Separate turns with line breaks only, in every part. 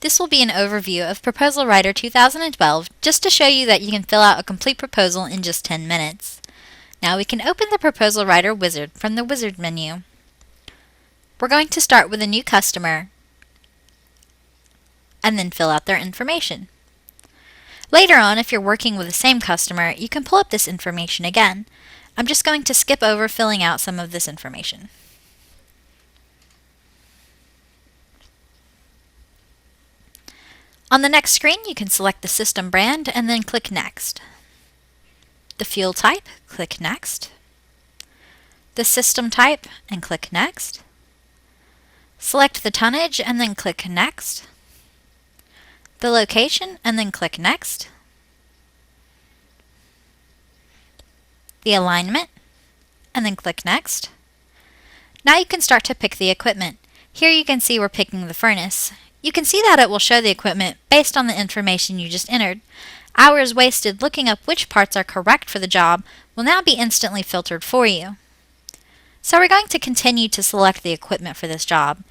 This will be an overview of Proposal Writer 2012 just to show you that you can fill out a complete proposal in just 10 minutes. Now we can open the Proposal Writer wizard from the Wizard menu. We're going to start with a new customer and then fill out their information. Later on, if you're working with the same customer, you can pull up this information again. I'm just going to skip over filling out some of this information. On the next screen, you can select the system brand and then click Next. The fuel type, click Next. The system type and click Next. Select the tonnage and then click Next. The location and then click Next. The alignment and then click Next. Now you can start to pick the equipment. Here you can see we're picking the furnace. You can see that it will show the equipment based on the information you just entered. Hours wasted looking up which parts are correct for the job will now be instantly filtered for you. So we're going to continue to select the equipment for this job.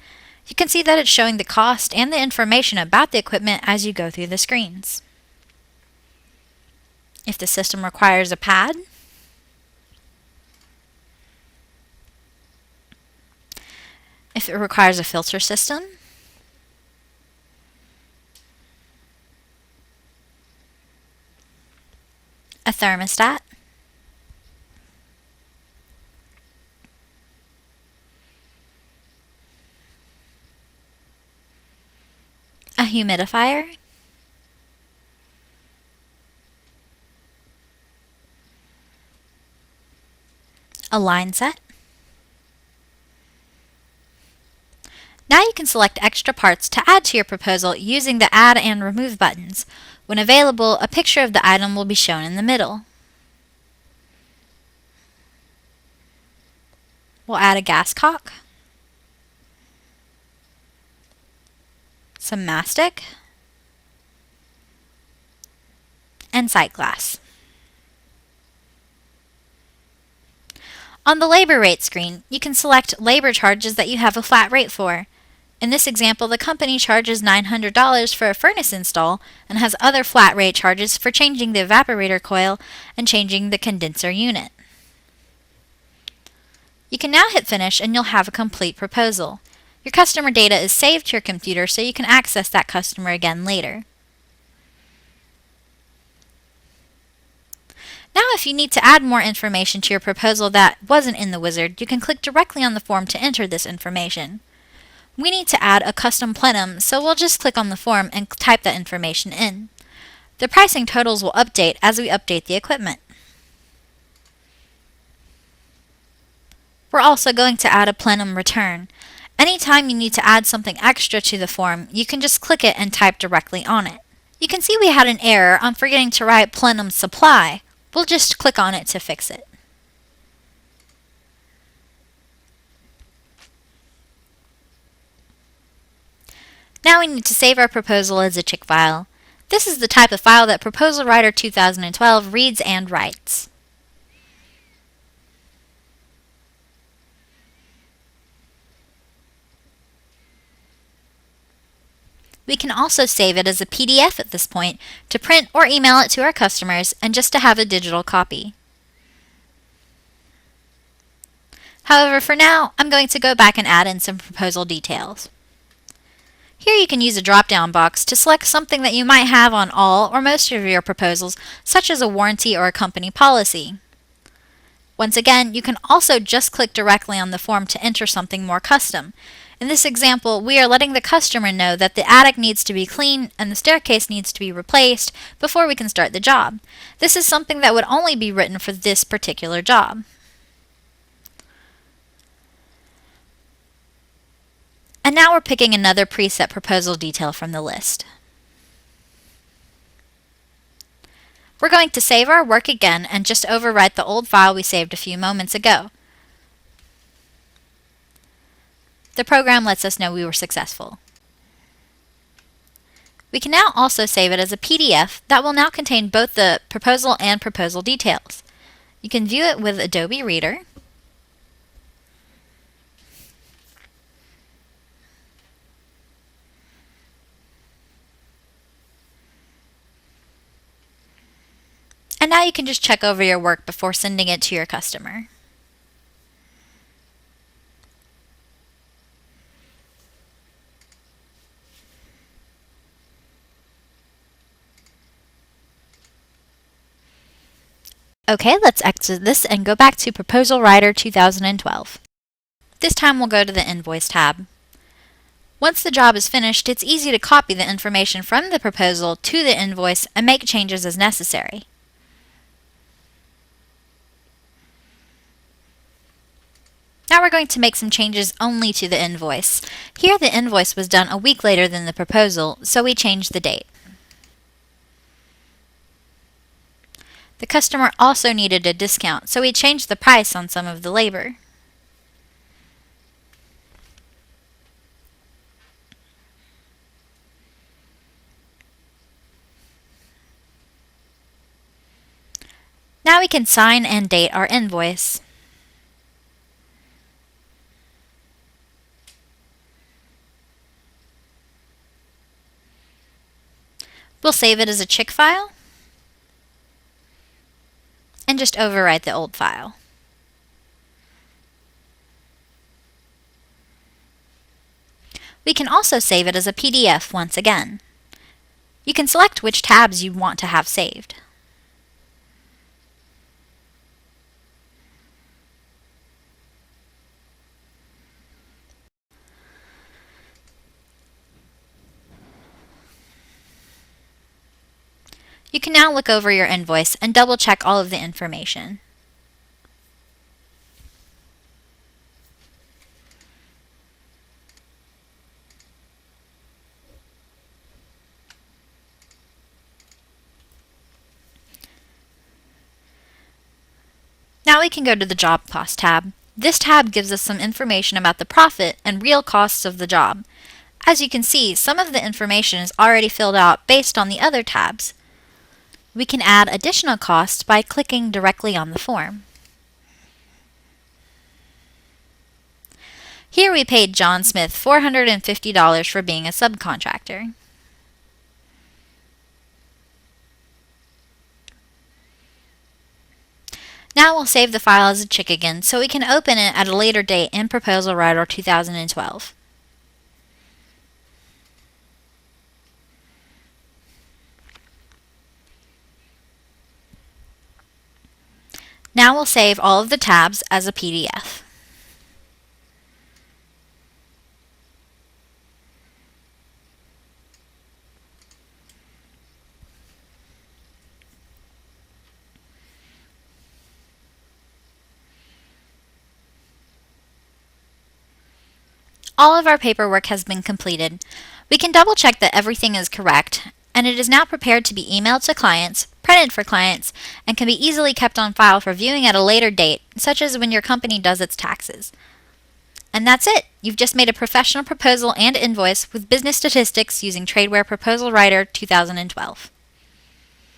You can see that it's showing the cost and the information about the equipment as you go through the screens. If the system requires a pad, if it requires a filter system, a thermostat, a humidifier, a line set. Now you can select extra parts to add to your proposal using the Add and Remove buttons. When available, a picture of the item will be shown in the middle. We'll add a gas cock, some mastic, and sight glass. On the labor rate screen, you can select labor charges that you have a flat rate for. In this example, the company charges $900 for a furnace install and has other flat rate charges for changing the evaporator coil and changing the condenser unit. You can now hit Finish and you'll have a complete proposal. Your customer data is saved to your computer so you can access that customer again later. Now if you need to add more information to your proposal that wasn't in the wizard, you can click directly on the form to enter this information. We need to add a custom plenum, so we'll just click on the form and type that information in. The pricing totals will update as we update the equipment. We're also going to add a plenum return. Anytime you need to add something extra to the form, you can just click it and type directly on it. You can see we had an error on forgetting to write plenum supply. We'll just click on it to fix it. Now we need to save our proposal as a chick file. This is the type of file that Proposal Writer 2012 reads and writes. We can also save it as a PDF at this point to print or email it to our customers and just to have a digital copy. However, for now, I'm going to go back and add in some proposal details. Here you can use a drop-down box to select something that you might have on all or most of your proposals, such as a warranty or a company policy. Once again, you can also just click directly on the form to enter something more custom. In this example, we are letting the customer know that the attic needs to be cleaned and the staircase needs to be replaced before we can start the job. This is something that would only be written for this particular job. And now we're picking another preset proposal detail from the list. We're going to save our work again and just overwrite the old file we saved a few moments ago. The program lets us know we were successful. We can now also save it as a PDF that will now contain both the proposal and proposal details. You can view it with Adobe Reader, And now you can just check over your work before sending it to your customer. Okay, let's exit this and go back to Proposal Writer 2012. This time we'll go to the Invoice tab. Once the job is finished, it's easy to copy the information from the proposal to the invoice and make changes as necessary. Now we're going to make some changes only to the invoice. Here the invoice was done a week later than the proposal, so we changed the date. The customer also needed a discount, so we changed the price on some of the labor. Now we can sign and date our invoice. We'll save it as a chick file and just overwrite the old file. We can also save it as a PDF once again. You can select which tabs you want to have saved. You can now look over your invoice and double check all of the information. Now we can go to the Job Cost tab. This tab gives us some information about the profit and real costs of the job. As you can see, some of the information is already filled out based on the other tabs. We can add additional costs by clicking directly on the form. Here we paid John Smith $450 for being a subcontractor. Now we'll save the file as a chick again so we can open it at a later date in Proposal Writer 2012. Now we'll save all of the tabs as a PDF. All of our paperwork has been completed. We can double check that everything is correct, and it is now prepared to be emailed to clients, printed for clients, and can be easily kept on file for viewing at a later date, such as when your company does its taxes. And that's it! You've just made a professional proposal and invoice with business statistics using TradeWare Proposal Writer 2012.